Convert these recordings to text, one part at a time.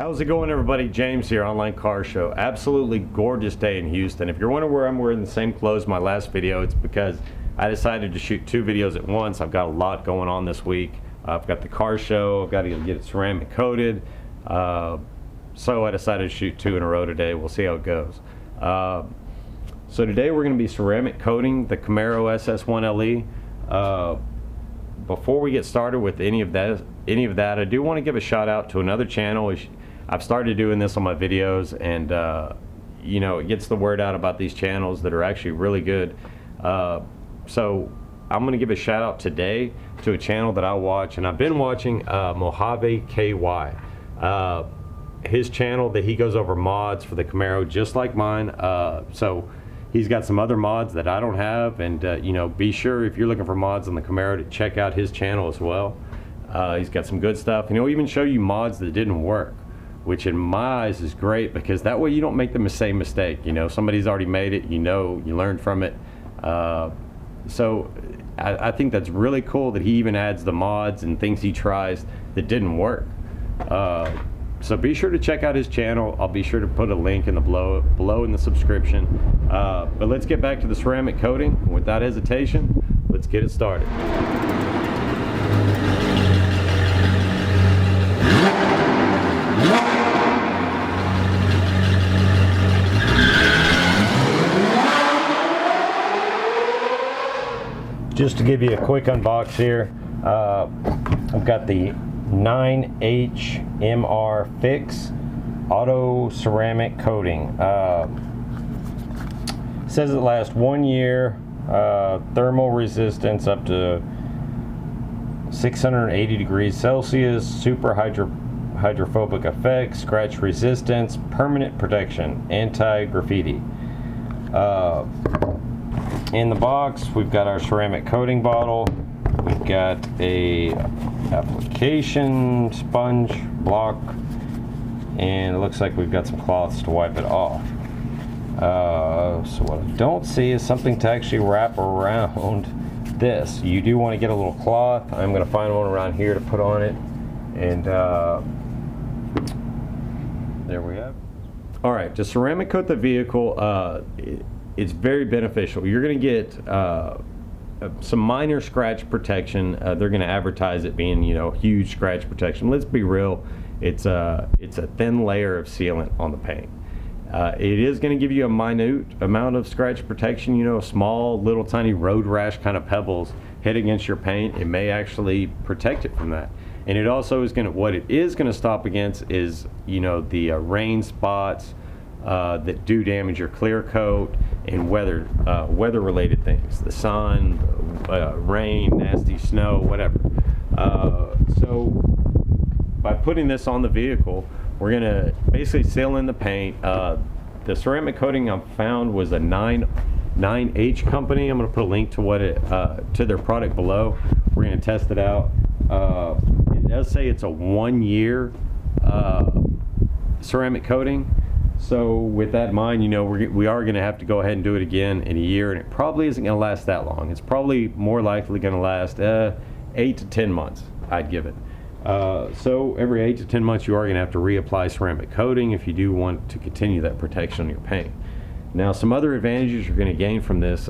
How's it going, everybody? James here, OnlineCarShow. Absolutely gorgeous day in Houston. If you're wondering where I'm wearing the same clothes my last video, it's because I decided to shoot two videos at once. I've got a lot going on this week. I've got the car show, I've got to get it ceramic coated. So I decided to shoot two in a row today. We'll see how it goes. So today we're going to be ceramic coating the Camaro SS 1LE. Before we get started with any of that, I do want to give a shout out to another channel. I've started doing this on my videos, and you know, it gets the word out about these channels that are actually really good. So I'm going to give a shout out today to a channel that I watch, and I've been watching MojaveKY. His channel, that he goes over mods for the Camaro just like mine. So he's got some other mods that I don't have, and you know, be sure if you're looking for mods on the Camaro to check out his channel as well. He's got some good stuff, and he'll even show you mods that didn't work, which in my eyes is great, because that way you don't make the same mistake. You know, somebody's already made it, you know, you learned from it. So I think that's really cool that he even adds the mods and things he tries that didn't work. So be sure to check out his channel. I'll be sure to put a link in the below in the subscription. But let's get back to the ceramic coating. Without hesitation, let's get it started. Just to give you a quick unbox here, I've got the 9HMR Fix Auto Ceramic Coating. Says it lasts 1 year, thermal resistance up to 680 degrees Celsius, super hydrophobic effect, scratch resistance, permanent protection, anti-graffiti. In the box, we've got our ceramic coating bottle. We've got a application sponge block, and it looks like we've got some cloths to wipe it off. So what I don't see is something to actually wrap around this. You do want to get a little cloth. I'm going to find one around here to put on it, and there we have it. All right, to ceramic coat the vehicle, it's very beneficial. You're going to get some minor scratch protection. They're going to advertise it being, you know, huge scratch protection. Let's be real. It's a thin layer of sealant on the paint. It is going to give you a minute amount of scratch protection. You know, small, little, tiny road rash kind of pebbles hit against your paint. It may actually protect it from that. And it also is going to, what it is going to stop against is, you know, the rain spots that do damage your clear coat, and weather-related things, the sun, rain, nasty snow, whatever. So by putting this on the vehicle, we're going to basically seal in the paint. The ceramic coating I found was a 9H company. I'm going to put a link to what to their product below. We're going to test it out. It does say it's a 1 year ceramic coating. So with that in mind, you know, we are going to have to go ahead and do it again in a year, and it probably isn't going to last that long. It's probably more likely going to last 8 to 10 months, I'd give it. So every 8 to 10 months you are going to have to reapply ceramic coating if you do want to continue that protection on your paint. Now, some other advantages you're going to gain from this,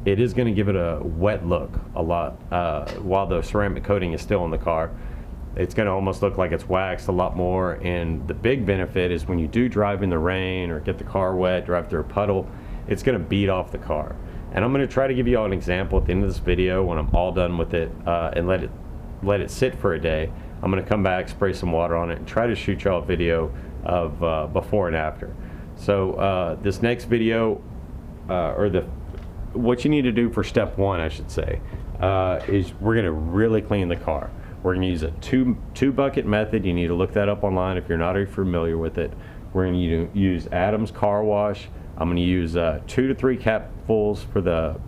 it is going to give it a wet look a lot while the ceramic coating is still in the car. It's going to almost look like it's waxed a lot more, and the big benefit is when you do drive in the rain or get the car wet, drive through a puddle, it's going to beat off the car. And I'm going to try to give you all an example at the end of this video when I'm all done with it, and let it sit for a day. I'm going to come back, spray some water on it, and try to shoot y'all a video of before and after. So this next video, what you need to do for step one, I should say, is we're going to really clean the car. We're going to use a two bucket method. You need to look that up online if you're not already familiar with it. We're going to use Adam's car wash. I'm going to use 2 to 3 capfuls for the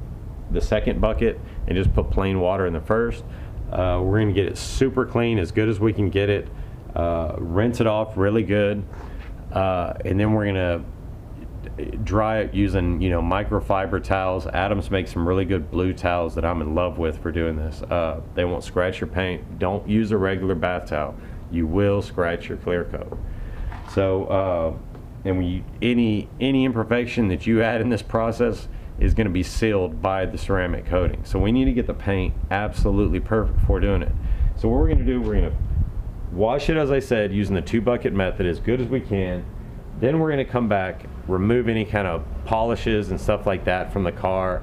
second bucket, and just put plain water in the first. We're going to get it super clean, as good as we can get it. Rinse it off really good, and then we're going to dry it using, you know, microfiber towels. Adams makes some really good blue towels that I'm in love with for doing this. They won't scratch your paint. Don't use a regular bath towel. you will scratch your clear coat. So and when any imperfection that you add in this process is going to be sealed by the ceramic coating. So we need to get the paint absolutely perfect before doing it. So what we're going to do, we're going to wash it, as I said, using the 2-bucket method as good as we can. Then we're going to come back, remove any kind of polishes and stuff like that from the car.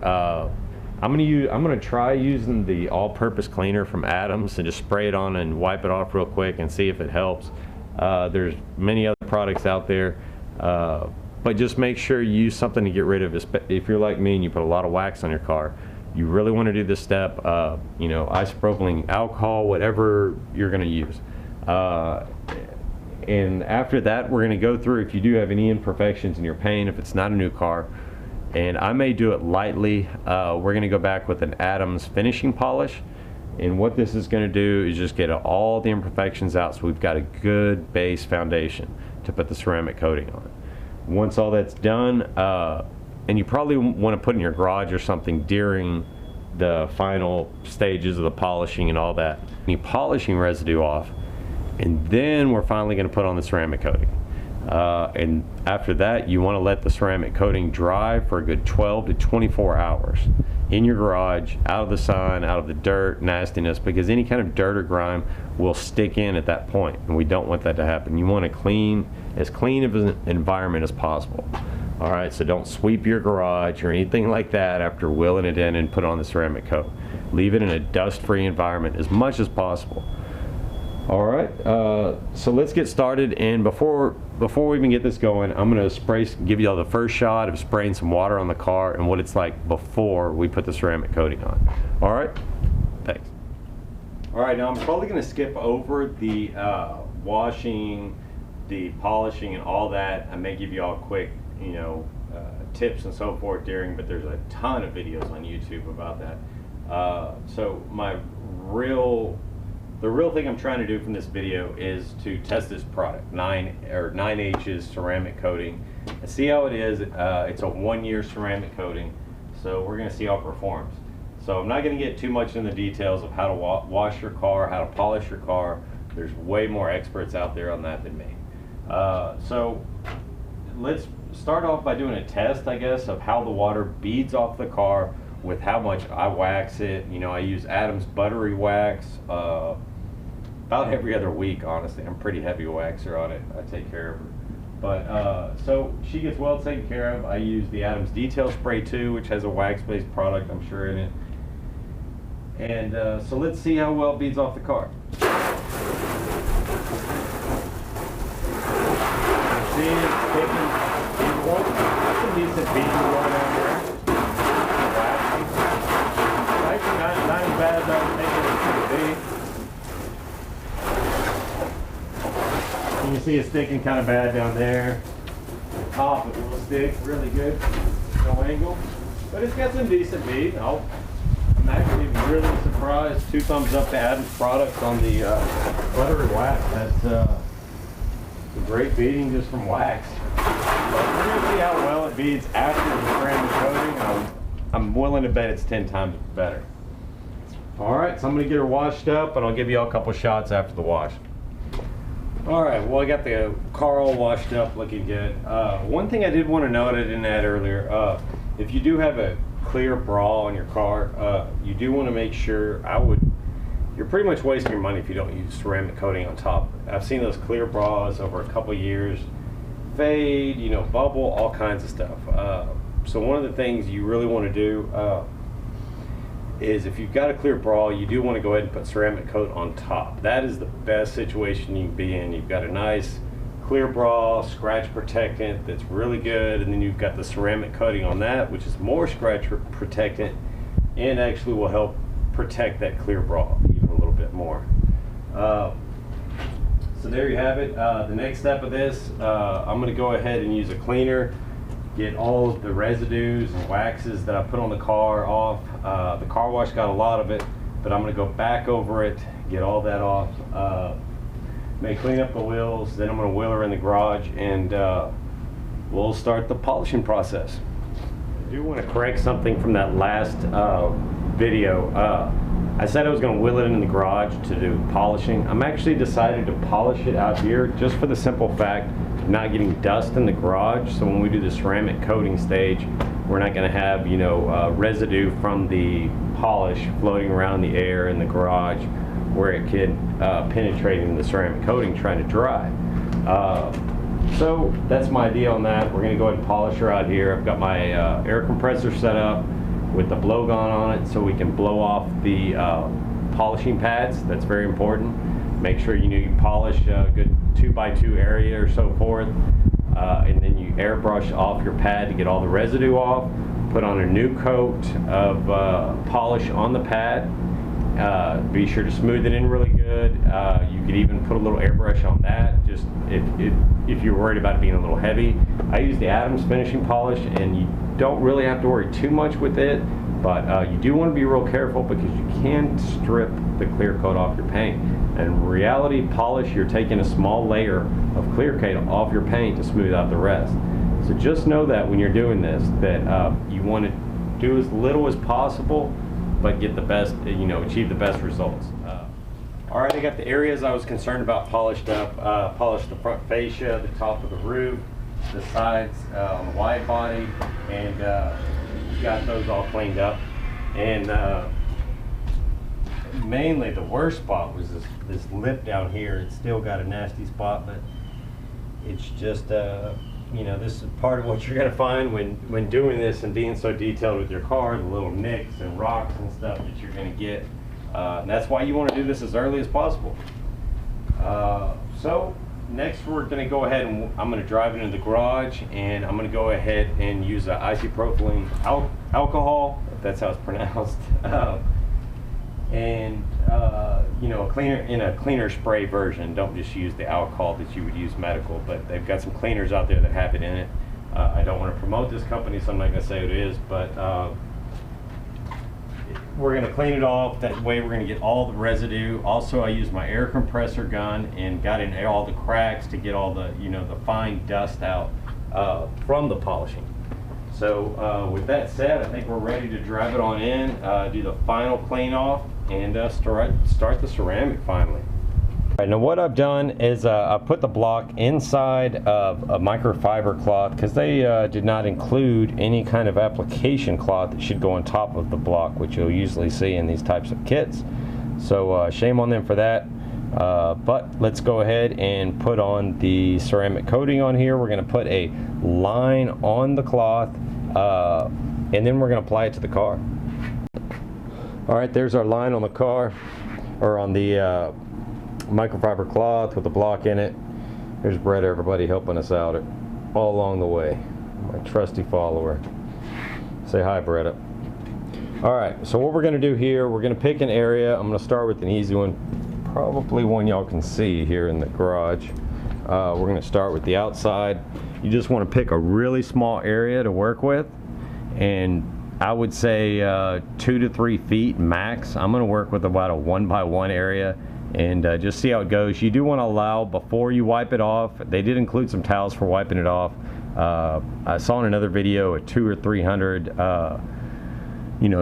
I'm going to try using the all-purpose cleaner from Adams and just spray it on and wipe it off real quick and see if it helps. There's many other products out there, but just make sure you use something to get rid of. If you're like me and you put a lot of wax on your car, you really want to do this step. You know, isopropylene alcohol, whatever you're going to use. And after that, we're going to go through if you do have any imperfections in your paint, if it's not a new car, and I may do it lightly. We're going to go back with an Adams finishing polish, and what this is going to do is just get all the imperfections out, so we've got a good base foundation to put the ceramic coating on. Once all that's done, and you probably want to put in your garage or something during the final stages of the polishing and all that, any polishing residue off, and then we're finally going to put on the ceramic coating. And after that, you want to let the ceramic coating dry for a good 12 to 24 hours in your garage, out of the sun, out of the dirt, nastiness, because any kind of dirt or grime will stick in at that point, and we don't want that to happen. You want to as clean of an environment as possible. All right, so don't sweep your garage or anything like that after wheeling it in and put on the ceramic coat. Leave it in a dust-free environment as much as possible. All right, so let's get started, and before we even get this going, I'm going to give you all the first shot of spraying some water on the car and what it's like before we put the ceramic coating on. All right, thanks. All right, now I'm probably going to skip over the washing, the polishing, and all that. I may give you all quick, you know, tips and so forth during, but there's a ton of videos on YouTube about that. So the real thing I'm trying to do from this video is to test this product, 9H's ceramic coating, and see how it is. It's a 1-year ceramic coating, so we're going to see how it performs. So I'm not going to get too much into the details of how to wash your car, how to polish your car. There's way more experts out there on that than me. So let's start off by doing a test, I guess, of how the water beads off the car with how much I wax it. You know, I use Adams buttery wax about every other week, honestly. I'm pretty heavy waxer on it. I take care of her. But so she gets well taken care of. I use the Adams Detail Spray too, which has a wax-based product, I'm sure, in it. And so let's see how well it beads off the car. See, it's taking, that's a decent bead going on there. Actually, not as bad as I was thinking it could be. You can see it's sticking kind of bad down there. The top it will stick really good, no angle, but it's got some decent bead. I'm actually really surprised. 2 thumbs up to Adam's products on the buttery wax. That's a great beading just from wax. But we're going to see how well it beads after the ceramic coating. I'm willing to bet it's 10 times better. All right, so I'm going to get her washed up, and I'll give you all a couple shots after the wash. All right, well, I got the car all washed up, looking good. One thing I did want to note, I didn't add earlier, if you do have a clear bra on your car, you do want to make sure, you're pretty much wasting your money if you don't use ceramic coating on top. I've seen those clear bras over a couple years fade, you know, bubble, all kinds of stuff. So one of the things you really want to do is if you've got a clear bra, you do want to go ahead and put ceramic coat on top. That is the best situation you can be in. You've got a nice clear bra, scratch protectant that's really good, and then you've got the ceramic coating on that, which is more scratch protectant and actually will help protect that clear bra even a little bit more. So there you have it. The next step of this, I'm going to go ahead and use a cleaner, get all of the residues and waxes that I put on the car off. The car wash got a lot of it, but I'm going to go back over it, get all that off. May clean up the wheels, then I'm going to wheel her in the garage, and we'll start the polishing process. I do want to correct something from that last video. I said I was going to wheel it in the garage to do polishing. I'm actually decided to polish it out here just for the simple fact of not getting dust in the garage. So when we do the ceramic coating stage, we're not going to have, you know, residue from the polish floating around the air in the garage where it could penetrate into the ceramic coating trying to dry. So that's my idea on that. We're going to go ahead and polish her out here. I've got my air compressor set up with the blowgun on it so we can blow off the polishing pads. That's very important. Make sure you polish a good 2x2 area or so forth, and then you airbrush off your pad to get all the residue off. Put on a new coat of polish on the pad. Be sure to smooth it in really good. You could even put a little airbrush on that, just if you're worried about it being a little heavy. I use the Adams finishing polish, and you don't really have to worry too much with it, but you do want to be real careful because you can strip the clear coat off your paint. And in reality, polish, you're taking a small layer of clear coat off your paint to smooth out the rest. So just know that when you're doing this, that you want to do as little as possible, but get the best, achieve the best results. All right, I got the areas I was concerned about polished up. Polished the front fascia, the top of the roof, the sides on the wide body, and got those all cleaned up. And mainly the worst spot was this lip down here. It's still got a nasty spot, but it's just this is part of what you're going to find when doing this and being so detailed with your car, the little nicks and rocks and stuff that you're going to get. And that's why you want to do this as early as possible. So next we're going to go ahead and I'm going to drive it into the garage, and I'm going to go ahead and use a isopropylene alcohol, if that's how it's pronounced. A cleaner spray version. Don't just use the alcohol that you would use medical, but they've got some cleaners out there that have it in it. I don't want to promote this company, so I'm not going to say who it is, but we're going to clean it off. That way we're going to get all the residue. Also, I use my air compressor gun and got in all the cracks to get all the, the fine dust out from the polishing. So with that said, I think we're ready to drive it on in, do the final clean off, and start the ceramic finally. All right, now what I've done is I put the block inside of a microfiber cloth because they did not include any kind of application cloth that should go on top of the block, which you'll usually see in these types of kits. So shame on them for that. But let's go ahead and put on the ceramic coating on here. We're going to put a line on the cloth, and then we're going to apply it to the car. All right, there's our line on the car, or on the microfiber cloth with the block in it. There's Brett, everybody helping us out all along the way. My trusty follower. Say hi, Brett. All right, so what we're going to do here, we're going to pick an area. I'm going to start with an easy one, probably one y'all can see here in the garage. We're going to start with the outside. You just want to pick a really small area to work with, and I would say 2 to 3 feet max. I'm going to work with about a 1x1 area and just see how it goes. You do want to allow, before you wipe it off, they did include some towels for wiping it off. I saw in another video a 200 or 300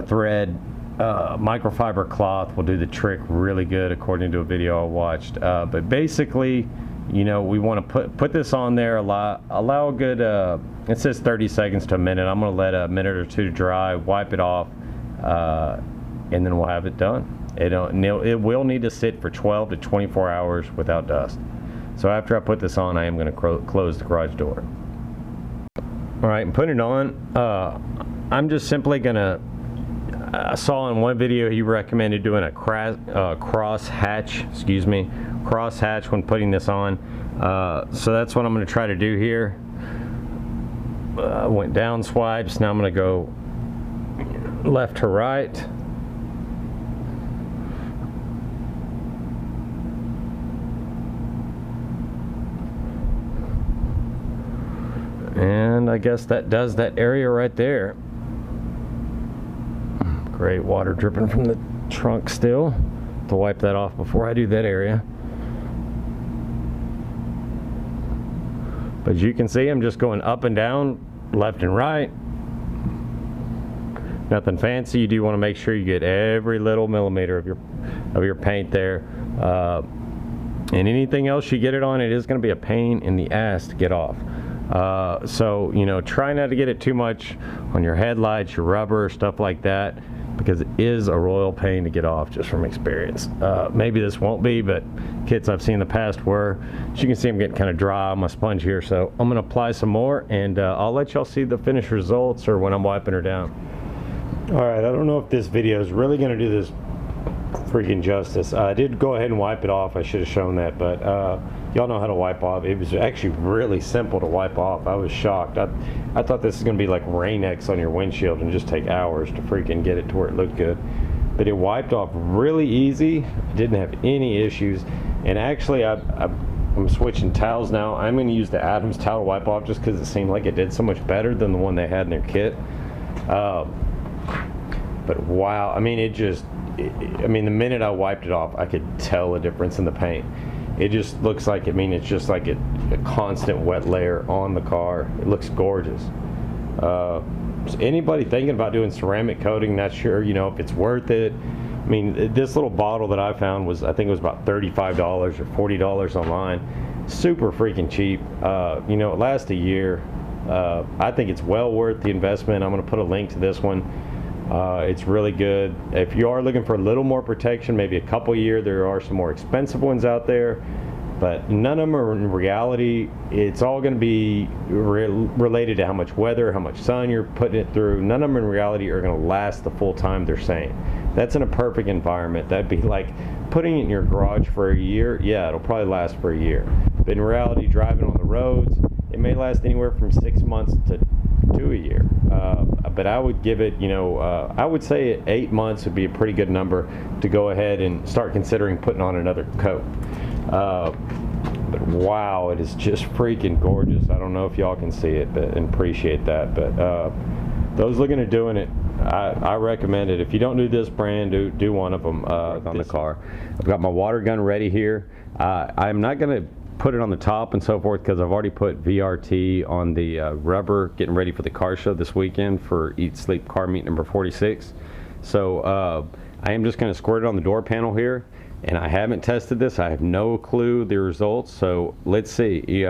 thread microfiber cloth will do the trick really good, according to a video I watched. But basically, we want to put this on there, allow a good, it says 30 seconds to a minute. I'm going to let a minute or two to dry, wipe it off, and then we'll have it done. It will need to sit for 12 to 24 hours without dust. So after I put this on, I am going to close the garage door. All right, and putting it on, I'm just simply going to, I saw in one video he recommended doing a cross hatch when putting this on. So that's what I'm going to try to do here. Went down swipes, now I'm going to go left to right. And I guess that does that area right there. Great, water dripping from the trunk still. To wipe that off before I do that area. But as you can see, I'm just going up and down, left and right. Nothing fancy. You do want to make sure you get every little millimeter of your paint there. And anything else you get it on, it is going to be a pain in the ass to get off. So, you know, try not to get it too much on your headlights, your rubber, stuff like that, because it is a royal pain to get off, just from experience. Maybe this won't be, but kits I've seen in the past were. As you can see, I'm getting kind of dry on my sponge here, so I'm going to apply some more, and I'll let y'all see the finished results or when I'm wiping her down. Alright, I don't know if this video is really going to do this freaking justice. I did go ahead and wipe it off. I should have shown that, but y'all know how to wipe off. It was actually really simple to wipe off. I was shocked. I thought this was going to be like Rain-X on your windshield and just take hours to freaking get it to where it looked good. But it wiped off really easy. Didn't have any issues. And actually, I'm switching towels now. I'm going to use the Adams towel to wipe off just because it seemed like it did so much better than the one they had in their kit. But wow, I mean, I mean, the minute I wiped it off, I could tell a difference in the paint. It just looks like, I mean, it's just like a constant wet layer on the car. It looks gorgeous. So anybody thinking about doing ceramic coating, not sure, you know, if it's worth it. I mean, this little bottle that I found was, I think it was about $35 or $40 online. Super freaking cheap. You know, it lasts a year. I think it's well worth the investment. I'm going to put a link to this one. It's really good. If you are looking for a little more protection, maybe a couple year, there are some more expensive ones out there, but none of them are in reality. It's all going to be related to how much weather, how much sun you're putting it through. None of them in reality are going to last the full time they're saying. That's in a perfect environment. That'd be like putting it in your garage for a year. Yeah, it'll probably last for a year. But in reality, driving on the roads, it may last anywhere from 6 months to a year. But I would give it, you know, I would say 8 months would be a pretty good number to go ahead and start considering putting on another coat. But wow, it is just freaking gorgeous. I don't know if y'all can see it, and appreciate that. But those looking at doing it, I recommend it. If you don't do this brand, do one of them on the car. I've got my water gun ready here. I'm not going to put it on the top and so forth because I've already put VRT on the rubber, getting ready for the car show this weekend for Eat Sleep Car Meet number 46. So I am just going to squirt it on the door panel here, and I haven't tested this. I have no clue the results, so let's see.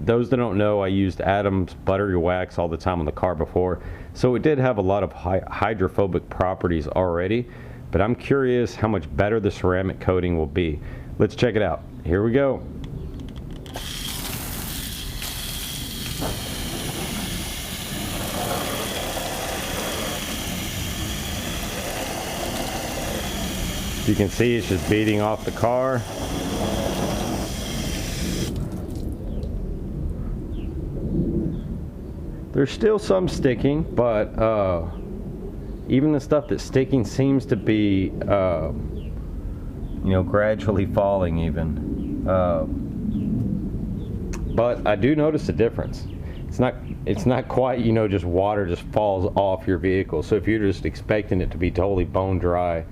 Those that don't know, I used Adams buttery wax all the time on the car before, so it did have a lot of hydrophobic properties already, but I'm curious how much better the ceramic coating will be. Let's check it out. Here we go. You can see it's just beating off the car. There's still some sticking, but even the stuff that's sticking seems to be you know, gradually falling even. But I do notice a difference. It's not quite, you know, just water just falls off your vehicle. So if you're just expecting it to be totally bone dry,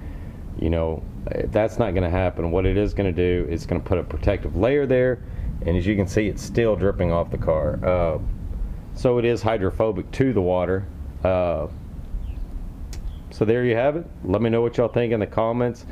you know, that's not going to happen. What it is going to do is going to put a protective layer there, and as you can see, it's still dripping off the car. So it is hydrophobic to the water. So there you have it. Let me know what y'all think in the comments.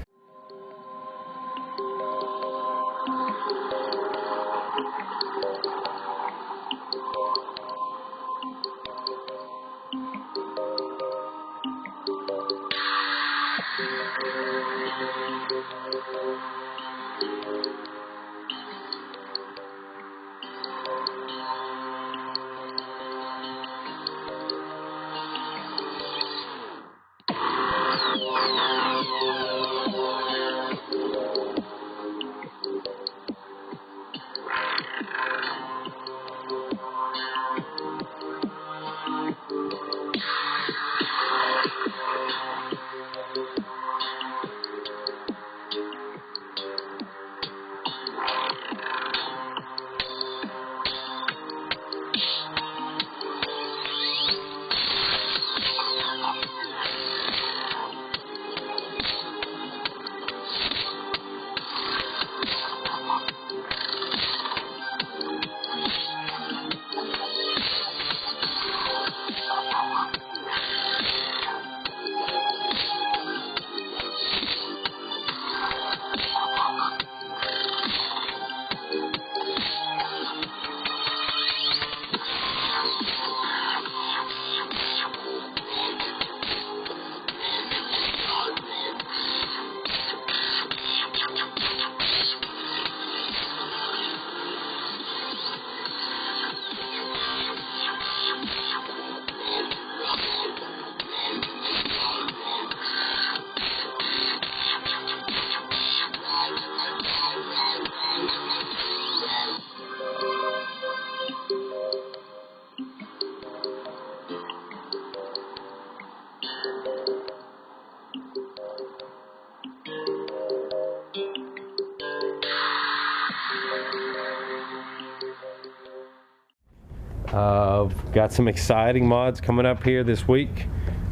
Got some exciting mods coming up here this week.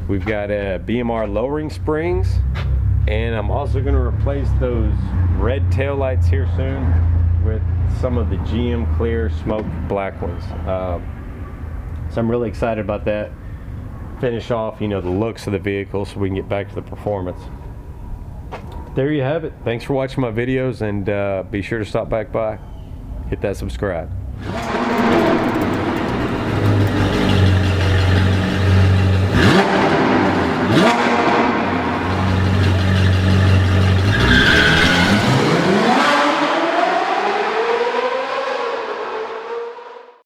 We've got BMR lowering springs, and I'm also going to replace those red taillights here soon with some of the GM clear smoke black ones. So I'm really excited about that. Finish off, you know, the looks of the vehicle so we can get back to the performance. There you have it. Thanks for watching my videos, and be sure to stop back by. Hit that subscribe.